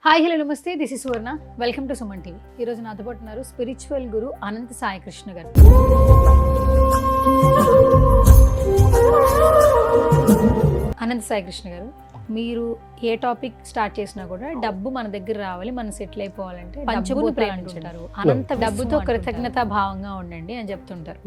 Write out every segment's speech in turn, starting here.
Hi hello నమస్తే, this is Suvarna. Welcome to Suman TV. ఈరోజు నాతో పాటు ఉన్నారు స్పిరిచువల్ గురు అనంత సాయి కృష్ణ గారు. అనంత సాయి కృష్ణ గారు, మీరు ఏ టాపిక్ స్టార్ట్ చేసినా కూడా డబ్బు మన దగ్గర రావాలి, మనం సెటిల్ అయిపోవాలంటే పంచభూతాలు అంటుంటారు. అనంత డబ్బుతో కృతజ్ఞతా భావంగా ఉండండి అని చెప్తుంటారు.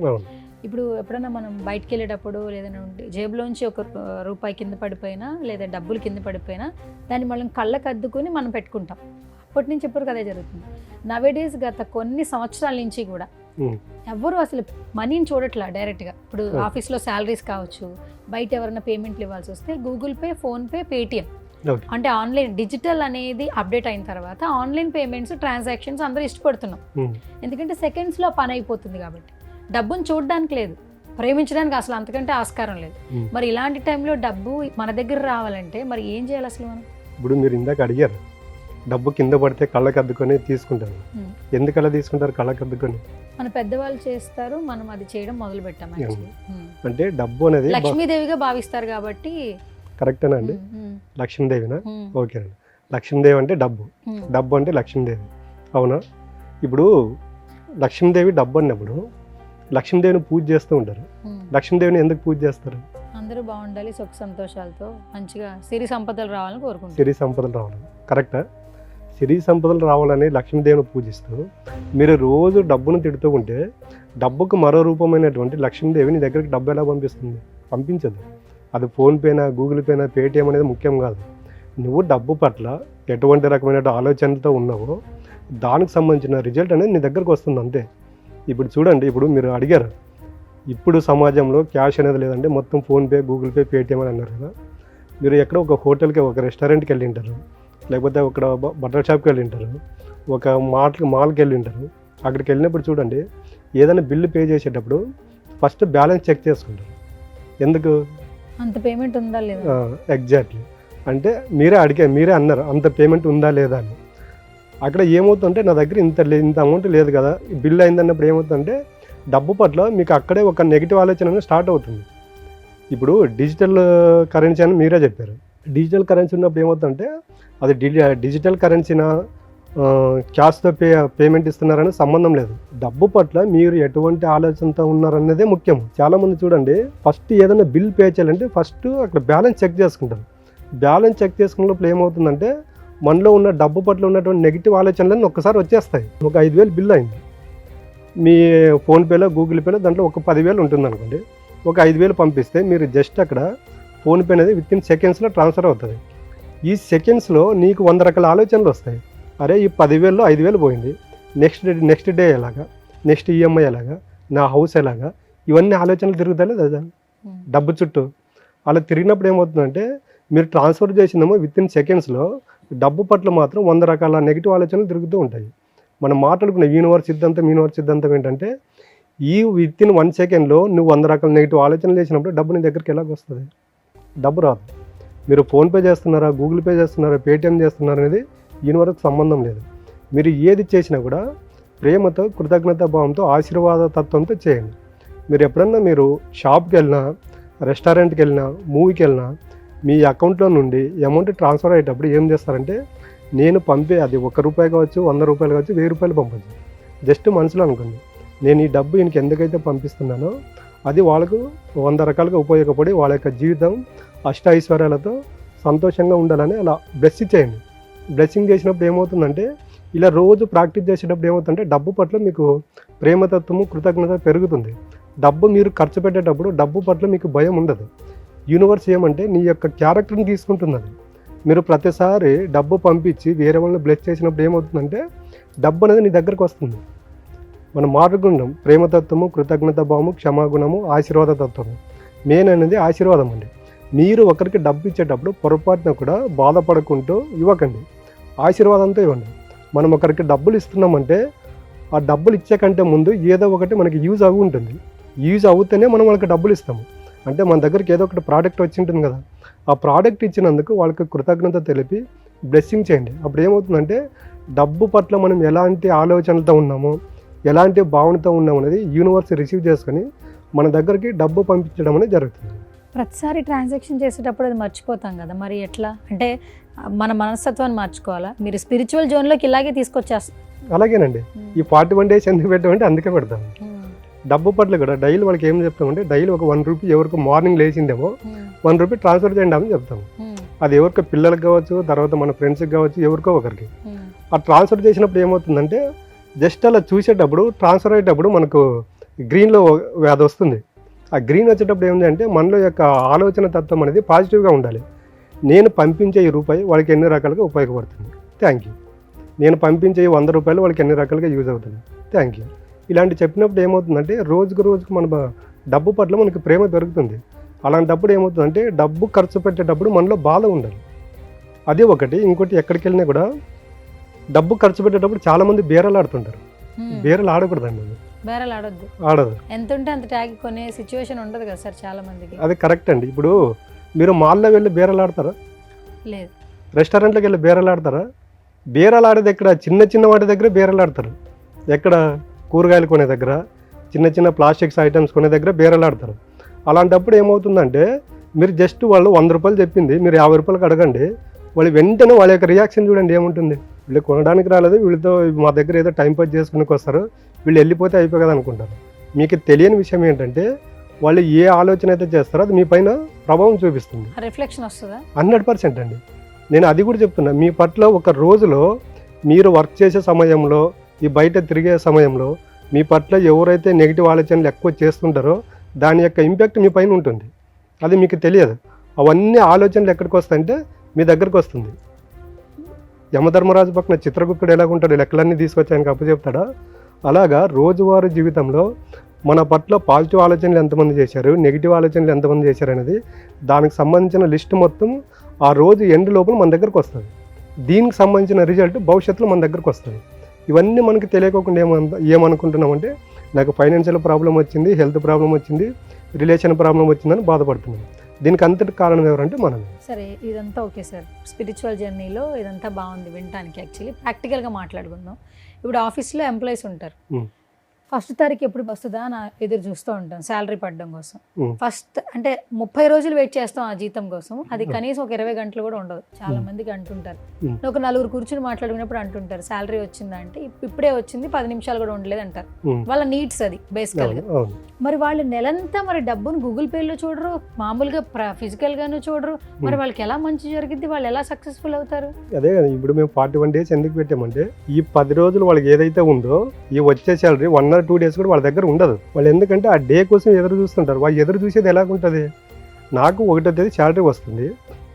ఇప్పుడు ఎప్పుడైనా మనం బయటకు వెళ్ళేటప్పుడు లేదన్నా జేబులోంచి ఒక రూపాయి కింద పడిపోయినా లేదా డబ్బులు కింద పడిపోయినా దాన్ని మనం కళ్ళకు అద్దుకొని మనం పెట్టుకుంటాం. అప్పటి నుంచి ఎప్పుడు అదే జరుగుతుంది. నవేడేస్ గత కొన్ని సంవత్సరాల నుంచి కూడా ఎవరు అసలు మనీని చూడట్లా డైరెక్ట్గా. ఇప్పుడు ఆఫీస్లో శాలరీస్ కావచ్చు, బయట ఎవరైనా పేమెంట్లు ఇవ్వాల్సి వస్తే గూగుల్ పే, ఫోన్పే, పేటిఎం, అంటే ఆన్లైన్ డిజిటల్ అనేది అప్డేట్ అయిన తర్వాత ఆన్లైన్ పేమెంట్స్, ట్రాన్సాక్షన్స్ అందరూ ఇష్టపడుతున్నాం. ఎందుకంటే సెకండ్స్లో పని అయిపోతుంది కాబట్టి. డబ్బును చూడడానికి లేదు, ప్రేమించడానికి అసలు అంతకంటే ఆస్కారం లేదు. మరి ఇలాంటి టైంలో డబ్బు మన దగ్గర రావాలంటే మరి ఏం చేయాలి అసలు మనం? ఇప్పుడు మీరు ఇందాక అడిగారు, డబ్బు కింద పడితే కళ్ళకి అద్దుకొని తీసుకుంటారు. ఎందుకలా తీసుకుంటారు కళ్ళకి అద్దుకొని? మన పెద్దవాళ్ళు చేస్తారు, మనం అది చేయడం మొదలు పెట్టాం. అంటే డబ్బు అనేది లక్ష్మీదేవిగా భావిస్తారు కాబట్టి. కరెక్టేనా అండి? లక్ష్మీదేవినా? ఓకేనండి. లక్ష్మీదేవి అంటే డబ్బు, డబ్బు అంటే లక్ష్మీదేవి, అవునా? ఇప్పుడు లక్ష్మీదేవి డబ్బు అన్నప్పుడు లక్ష్మీదేవిని పూజ చేస్తూ ఉంటారు. లక్ష్మీదేవిని ఎందుకు పూజ చేస్తారు? అందరూ బాగుండాలి, సుఖ సంతోషాలతో మంచిగా సిరి సంపదలు రావాలని కోరుకుంటారు. సిరి సంపదలు రావాలని, కరెక్టా? సిరి సంపదలు రావాలని లక్ష్మీదేవిని పూజిస్తూ మీరు రోజు డబ్బును తిడుతూ ఉంటే డబ్బుకు మరో రూపమైనటువంటి లక్ష్మీదేవి నీ దగ్గరికి డబ్బు ఎలా పంపిస్తుంది? పంపించదు. అది ఫోన్పేనా, గూగుల్ పేనా, పేటిఎం అనేది ముఖ్యం కాదు. నువ్వు డబ్బు పట్ల ఎటువంటి రకమైన ఆలోచనలతో ఉన్నావో దానికి సంబంధించిన రిజల్ట్ అనేది నీ దగ్గరకు వస్తుంది, అంతే. ఇప్పుడు చూడండి, ఇప్పుడు మీరు అడిగారు, ఇప్పుడు సమాజంలో క్యాష్ అనేది లేదంటే మొత్తం ఫోన్పే, గూగుల్ పే, పేటిఎం అని అన్నారు కదా. మీరు ఎక్కడ ఒక హోటల్కి, ఒక రెస్టారెంట్కి వెళ్ళి ఉంటారు, లేకపోతే ఒక బట్టల షాప్కి వెళ్ళి ఉంటారు, ఒక మాల్కి వెళ్ళి ఉంటారు. అక్కడికి వెళ్ళినప్పుడు చూడండి, ఏదైనా బిల్లు పే చేసేటప్పుడు ఫస్ట్ బ్యాలెన్స్ చెక్ చేసుకుంటారు. ఎందుకు? అంత పేమెంట్ ఉందా లేదా? ఎగ్జాక్ట్లీ. అంటే మీరే అన్నారు అంత పేమెంట్ ఉందా లేదా అని. అక్కడ ఏమవుతుందంటే నా దగ్గర ఇంత అమౌంట్ లేదు కదా, బిల్ అయిందన్నప్పుడు ఏమవుతుందంటే డబ్బు పట్ల మీకు అక్కడే ఒక నెగిటివ్ ఆలోచన స్టార్ట్ అవుతుంది. ఇప్పుడు డిజిటల్ కరెన్సీ అని మీరే చెప్పారు. డిజిటల్ కరెన్సీ ఉన్నప్పుడు ఏమవుతుందంటే అది డిజిటల్ కరెన్సీనా, క్యాష్తో పేమెంట్ ఇస్తున్నారని సంబంధం లేదు. డబ్బు పట్ల మీరు ఎటువంటి ఆలోచనతో ఉన్నారనేదే ముఖ్యం. చాలామంది చూడండి, ఫస్ట్ ఏదైనా బిల్ పే చేయాలంటే ఫస్ట్ అక్కడ బ్యాలెన్స్ చెక్ చేసుకుంటారు. బ్యాలెన్స్ చెక్ చేసుకున్నప్పుడు ఏమవుతుందంటే మనలో ఉన్న డబ్బు పట్ల ఉన్నటువంటి నెగిటివ్ ఆలోచనలన్నీ ఒక్కసారి వచ్చేస్తాయి. ఒక 5,000 బిల్ అయింది మీ ఫోన్పేలో, గూగుల్ పేలో, దాంట్లో ఒక 10,000 ఉంటుంది అనుకోండి. ఒక 5,000 పంపిస్తే మీరు జస్ట్ అక్కడ ఫోన్పే అనేది వితిన్ సెకండ్స్లో ట్రాన్స్ఫర్ అవుతుంది. ఈ సెకండ్స్లో నీకు 100 రకాల ఆలోచనలు వస్తాయి. అరే ఈ 10,000లో 5,000 పోయింది, నెక్స్ట్ డే ఎలాగా, నెక్స్ట్ ఈఎంఐ ఎలాగా, నా హౌస్ ఎలాగా, ఇవన్నీ ఆలోచనలు తిరుగుతాయి లేదా డబ్బు చుట్టూ. అలా తిరిగినప్పుడు ఏమవుతుందంటే మీరు ట్రాన్స్ఫర్ చేసిందేమో వితిన్ సెకండ్స్లో డబ్బు పట్ల మాత్రం 100 రకాల నెగిటివ్ ఆలోచనలు తిరుగుతూ ఉంటాయి. మనం మాట్లాడుకున్న యూనివర్స్ సిద్ధాంతం ఏంటంటే ఈ వితిన్ 1 సెకండ్లో నువ్వు 100 రకాల నెగిటివ్ ఆలోచనలు చేసినప్పుడు డబ్బు నీ దగ్గరికి ఎలాగ వస్తుంది? డబ్బు రాదు. మీరు ఫోన్పే చేస్తున్నారా, గూగుల్ పే చేస్తున్నారా, పేటిఎం చేస్తున్నారా అనేది యూనివర్స్కి సంబంధం లేదు. మీరు ఏది చేసినా కూడా ప్రేమతో, కృతజ్ఞతా భావంతో, ఆశీర్వాద తత్వంతో చేయండి. మీరు ఎప్పుడన్నా మీరు షాప్కి వెళ్ళినా, రెస్టారెంట్కి వెళ్ళినా, మూవీకి వెళ్ళినా మీ అకౌంట్లో నుండి అమౌంట్ ట్రాన్స్ఫర్ అయ్యేటప్పుడు ఏం చేస్తారంటే నేను పంపే అది ₹1 కావచ్చు, ₹100 కావచ్చు, ₹1000 పంపచ్చు. జస్ట్ మనసులో అనుకోండి, నేను ఈ డబ్బు ఈయనకి ఎందుకైతే పంపిస్తున్నానో అది వాళ్ళకు 100 రకాలుగా ఉపయోగపడి వాళ్ళ యొక్క జీవితం అష్టైశ్వర్యాలతో సంతోషంగా ఉండాలని అలా బ్లెస్ చేయండి. బ్లెస్సింగ్ చేసినప్పుడు ఏమవుతుందంటే ఇలా రోజు ప్రాక్టీస్ చేసేటప్పుడు ఏమవుతుందంటే డబ్బు పట్ల మీకు ప్రేమతత్వము, కృతజ్ఞత పెరుగుతుంది. డబ్బు మీరు ఖర్చు పెట్టేటప్పుడు డబ్బు పట్ల మీకు భయం ఉండదు. యూనివర్స్ ఏమంటే నీ యొక్క క్యారెక్టర్ని తీసుకుంటుంది. అది మీరు ప్రతిసారి డబ్బు పంపించి వేరే వాళ్ళని బ్లెస్ చేసినప్పుడు ఏమవుతుందంటే డబ్బు అనేది నీ దగ్గరకు వస్తుంది. మనం మాట్లాడుకుంటాం ప్రేమతత్వము, కృతజ్ఞత భావము, క్షమాగుణము, ఆశీర్వాద తత్వము. మెయిన్ అనేది ఆశీర్వాదం అండి. మీరు ఒకరికి డబ్బు ఇచ్చేటప్పుడు పొరపాటున కూడా బాధపడకుంటూ ఇవ్వకండి, ఆశీర్వాదంతో ఇవ్వండి. మనం ఒకరికి డబ్బులు ఇస్తున్నామంటే ఆ డబ్బులు ఇచ్చే కంటే ముందు ఏదో ఒకటి మనకి యూజ్ అవి ఉంటుంది. యూజ్ అవుతేనే మనం వాళ్ళకి డబ్బులు ఇస్తాము. అంటే మన దగ్గరికి ఏదో ఒకటి ప్రోడక్ట్ వచ్చి ఉంటుంది కదా, ఆ ప్రోడక్ట్ ఇచ్చినందుకు వాళ్ళకి కృతజ్ఞత తెలిపి బ్లెస్సింగ్ చేయండి. అప్పుడు ఏమవుతుందంటే డబ్బు పట్ల మనం ఎలాంటి ఆలోచనలతో ఉన్నామో, ఎలాంటి భావనతో ఉన్నామో అనేది యూనివర్స్ రిసీవ్ చేసుకొని మన దగ్గరికి డబ్బు పంపించడం అనేది జరుగుతుంది. ప్రతిసారి ట్రాన్సాక్షన్ చేసేటప్పుడు అది మర్చిపోతాం కదా, మరి ఎట్లా? అంటే మన మనస్తత్వాన్ని మార్చుకోవాలా? మీరు స్పిరిచువల్ జోన్లోకి ఇలాగే తీసుకొచ్చేస్తారు. అలాగేనండి. ఈ 41 days ఎందుకు పెట్టామంటే అందుకే పెడతాం. డబ్బు పట్ల కూడా డైలీ వాళ్ళకి ఏం చెప్తామంటే డైలీ ఒక 1 రూపీ ఎవరికి మార్నింగ్ లేచిందేమో 1 రూపీ ట్రాన్స్ఫర్ చేయండి అని చెప్తాము. అది ఎవరికో పిల్లలకు కావచ్చు, తర్వాత మన ఫ్రెండ్స్కి కావచ్చు, ఎవరికో ఒకరికి. ఆ ట్రాన్స్ఫర్ చేసినప్పుడు ఏమవుతుందంటే జస్ట్ అలా చూసేటప్పుడు ట్రాన్స్ఫర్ అయ్యేటప్పుడు మనకు గ్రీన్లో అది వస్తుంది. ఆ గ్రీన్ వచ్చేటప్పుడు ఏముంది అంటే మనలో యొక్క ఆలోచన తత్వం అనేది పాజిటివ్గా ఉండాలి. నేను పంపించే ఈ రూపాయి వాళ్ళకి ఎన్ని రకాలుగా ఉపయోగపడుతుంది, థ్యాంక్ యూ. నేను పంపించే 100 రూపాయలు వాళ్ళకి ఎన్ని రకాలుగా యూజ్ అవుతుంది, థ్యాంక్ యూ. ఇలాంటి చెప్పినప్పుడు ఏమవుతుందంటే రోజుకు మన డబ్బు పట్ల మనకి ప్రేమ పెరుగుతుంది. అలాంటప్పుడు ఏమవుతుందంటే డబ్బు ఖర్చు పెట్టేటప్పుడు మనలో బాధ ఉండాలి. అది ఒకటి. ఇంకోటి ఎక్కడికి వెళ్ళినా కూడా డబ్బు ఖర్చు పెట్టేటప్పుడు చాలామంది బేరాలు ఆడుతుంటారు. బేరాలు ఆడకూడదండి. బేరాలు ఆడొద్దు. ఆడదు. ఎంత ఉంటే అంత ట్యాగ్ కొనే సిచ్యువేషన్ ఉండదు కదా సార్ చాలా మందికి. అది కరెక్ట్ అండి. ఇప్పుడు మీరు మాల్లో వెళ్ళి బేరాలు ఆడతారా? లేదు. రెస్టారెంట్లోకి వెళ్ళి బేరాలు ఆడతారా? బేరాలు ఆడేది ఎక్కడ? చిన్న చిన్న వాటి దగ్గర బేరాలు ఆడతారు. ఎక్కడ? కూరగాయలు కొనే దగ్గర, చిన్న చిన్న ప్లాస్టిక్స్ ఐటమ్స్ కొనే దగ్గర బేరాలు ఆడతారు. అలాంటప్పుడు ఏమవుతుందంటే మీరు జస్ట్ వాళ్ళు 100 రూపాయలు చెప్పింది మీరు 50 రూపాయలకు అడగండి, వాళ్ళు వెంటనే వాళ్ళ యొక్క రియాక్షన్ చూడండి ఏముంటుంది. వీళ్ళు కొనడానికి రాలేదు, వీళ్ళతో మా దగ్గర ఏదో టైం పాస్ చేసుకునికి వస్తారు, వీళ్ళు వెళ్ళిపోతే అయిపోయి కదా అనుకుంటారు. మీకు తెలియని విషయం ఏంటంటే వాళ్ళు ఏ ఆలోచన అయితే చేస్తారో అది మీ పైన ప్రభావం చూపిస్తుంది. రిఫ్లెక్షన్ వస్తుందా? 100% అండి. నేను అది కూడా చెప్తున్నా. మీ పట్ల ఒక రోజులో మీరు వర్క్ చేసే సమయంలో, ఈ బయట తిరిగే సమయంలో మీ పట్ల ఎవరైతే నెగిటివ్ ఆలోచనలు ఎక్కువ చేస్తుంటారో దాని యొక్క ఇంపాక్ట్ మీ పైన ఉంటుంది. అది మీకు తెలియదు. అవన్నీ ఆలోచనలు ఎక్కడికి వస్తాయంటే మీ దగ్గరకు వస్తుంది. యమధర్మరాజు పక్కన చిత్రగుప్తుడు ఎలాగుంటాడు, లెక్కలన్నీ తీసుకొచ్చి ఆయనకు అప్పచెప్తాడా? అలాగా రోజువారీ జీవితంలో మన పట్ల పాజిటివ్ ఆలోచనలు ఎంతమంది చేశారు, నెగిటివ్ ఆలోచనలు ఎంతమంది చేశారు అనేది దానికి సంబంధించిన లిస్ట్ మొత్తం ఆ రోజు ఎండ్ లోపల మన దగ్గరకు వస్తుంది. దీనికి సంబంధించిన రిజల్ట్ భవిష్యత్తులో మన దగ్గరకు వస్తుంది. ఇవన్నీ మనకి తెలియకోకుండా ఏమనుకుంటున్నామంటే నాకు ఫైనాన్షియల్ ప్రాబ్లం వచ్చింది, హెల్త్ ప్రాబ్లం వచ్చింది, రిలేషన్ ప్రాబ్లం వచ్చిందని బాధపడుతున్నాం. దీనికి అంతటి కారణం ఎవరంటే మనం. సరే, ఇదంతా ఓకే సార్. స్పిరిచువల్ జర్నీలో ఇదంతా బాగుంది వినటానికి. యాక్చువల్లీ ప్రాక్టికల్గా మాట్లాడుకుందాం. ఇప్పుడు ఆఫీస్లో ఎంప్లాయీస్ ఉంటారు. ఫస్ట్ తారీఖు ఎప్పుడు వస్తుందా నా ఎదురు చూస్తూ ఉంటాం శాలరీ పడడం కోసం. ఫస్ట్ అంటే 30 రోజులు వెయిట్ చేస్తాం ఆ జీతం కోసం. అది కనీసం ఒక 20 గంటలు కూడా ఉండదు. చాలా మందికి అంటుంటారు. ఒక 4 కూర్చుని మాట్లాడుకున్నప్పుడు అంటుంటారు శాలరీ వచ్చిందా అంటే ఇప్పుడే వచ్చింది, 10 నిమిషాలు కూడా ఉండలేదు అంటారు. వాళ్ళ నీడ్స్ అది బేసికల్ గా. మరి వాళ్ళు నెలంతా మరి డబ్బును గూగుల్ పేలో చూడరు, మామూలుగా ఫిజికల్ గాను చూడరు. మరి వాళ్ళకి ఎలా మంచి జరిగింది, వాళ్ళు ఎలా సక్సెస్ఫుల్ అవుతారు? అదే కదా ఇప్పుడు మేము 41 days ఎందుకు పెట్టామంటే ఈ 10 రోజులు వాళ్ళకి ఏదైతే ఉందో ఈ వచ్చే శాలరీ 1 or 2 days కూడా వాళ్ళ దగ్గర ఉండదు. వాళ్ళు ఎందుకంటే ఆ డే కోసం ఎదురు చూస్తుంటారు. వాళ్ళు ఎదురు చూసేది ఎలాగుంటుంది, నాకు 1వ తేదీ శాలరీ వస్తుంది,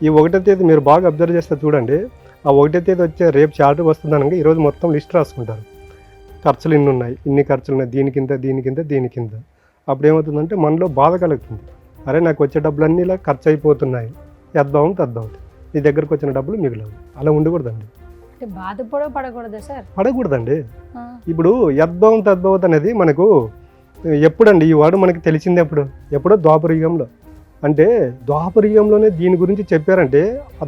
ఈ 1వ తేదీ మీరు బాగా అబ్జర్వ్ చేస్తే చూడండి, ఆ 1వ తేదీ వచ్చే రేపు శాలరీ వస్తుంది అనగా ఈరోజు మొత్తం లిస్ట్ రాసుకుంటారు. ఖర్చులు ఇన్ని ఉన్నాయి, ఇన్ని ఖర్చులు ఉన్నాయి, దీనికింత. అప్పుడు ఏమవుతుందంటే మనలో బాధ కలుగుతుంది. అరే నాకు వచ్చే డబ్బులన్నీ ఇలా ఖర్చు అయిపోతున్నాయి, యద్భావం తద్భావం, నీ దగ్గరకు వచ్చిన డబ్బులు మిగిలవు. అలా ఉండకూడదండి. పడకూడదా సార్? పడకూడదండి. ఇప్పుడు యద్భావం తద్భావం అనేది మనకు ఎప్పుడండి ఈ వాడు మనకి తెలిసింది ఎప్పుడో ద్వాపరయుగంలో. అంటే ద్వాపరయుగంలోనే దీని గురించి చెప్పారంటే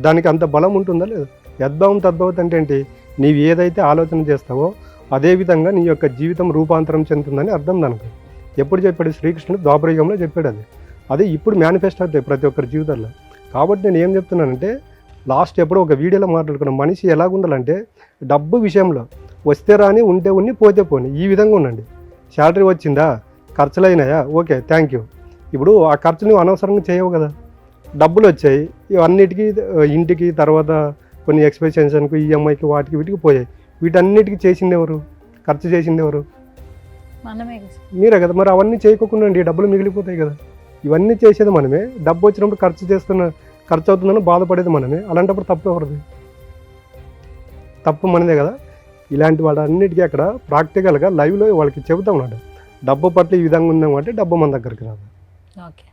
దానికి అంత బలం ఉంటుందా లేదు? యద్భావం తద్భావం అంటే ఏంటి? నీవు ఏదైతే ఆలోచన చేస్తావో అదేవిధంగా నీ యొక్క జీవితం రూపాంతరం చెందుతుందని అర్థం దానికి. ఎప్పుడు చెప్పాడు? శ్రీకృష్ణుడు ద్వాపరయుగంలో చెప్పాడు. అది ఇప్పుడు మేనిఫెస్ట్ అవుతాయి ప్రతి ఒక్కరి జీవితంలో. కాబట్టి నేను ఏం చెప్తున్నానంటే లాస్ట్ ఎప్పుడో ఒక వీడియోలో మాట్లాడుకున్నాం, మనిషి ఎలాగుండాలంటే డబ్బు విషయంలో వస్తే రాని, ఉంటే ఉన్ని, పోతే పోని, ఈ విధంగా ఉండండి. శాలరీ వచ్చిందా, ఖర్చులు అయినాయా, ఓకే థ్యాంక్ యూ. ఇప్పుడు ఆ ఖర్చులు నువ్వు అనవసరంగా చేయవు కదా. డబ్బులు వచ్చాయి, ఇవన్నిటికీ ఇంటికి, తర్వాత కొన్ని ఎక్స్పెన్షన్స్కి, ఈఎంఐకి, వాటికి వీటికి పోయాయి. వీటన్నిటికీ చేసింది ఎవరు? ఖర్చు చేసింది ఎవరు? మీరే కదా. మరి అవన్నీ చేయకోకుండా డబ్బులు మిగిలిపోతాయి కదా. ఇవన్నీ చేసేది మనమే. డబ్బు వచ్చినప్పుడు ఖర్చు అవుతుందని బాధపడేది మనమే. అలాంటప్పుడు తప్పు ఎవరిది? తప్పు మనదే కదా. ఇలాంటి వాళ్ళన్నిటికీ అక్కడ ప్రాక్టికల్గా లైవ్లో వాళ్ళకి చెబుతాం ఉన్నాడు, డబ్బు పట్ల ఈ విధంగా ఉందామంటే డబ్బు మన దగ్గరికి రాదు. Okay,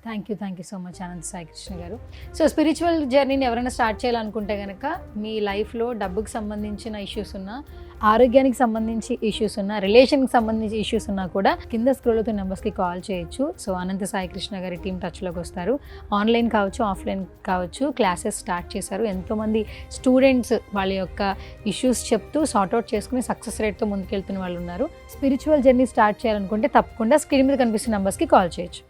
thank you so much Anantha Sai Krishna garu. So spiritual జర్నీని ఎవరైనా స్టార్ట్ చేయాలనుకుంటే కనుక మీ లైఫ్లో డబ్బుకి సంబంధించిన ఇష్యూస్ ఉన్నా, ఆరోగ్యానికి సంబంధించి ఇష్యూస్ ఉన్నా, రిలేషన్కి సంబంధించి ఇష్యూస్ ఉన్నా కూడా కింద స్క్రోల్ అవుతున్న నెంబర్స్కి కాల్ చేయొచ్చు. సో అనంత సాయి కృష్ణ గారి టీం టచ్లోకి వస్తారు. ఆన్లైన్ కావచ్చు, ఆఫ్లైన్ కావచ్చు, క్లాసెస్ స్టార్ట్ చేశారు. ఎంతోమంది స్టూడెంట్స్ వాళ్ళ యొక్క ఇష్యూస్ చెప్తూ సార్ట్అవుట్ చేసుకుని సక్సెస్ రేట్తో ముందుకెళ్తున్న వాళ్ళు ఉన్నారు. స్పిరిచువల్ జర్నీ స్టార్ట్ చేయాలనుకుంటే తప్పకుండా స్క్రీన్ మీద కనిపిస్తున్న నెంబర్స్కి కాల్ చేయొచ్చు.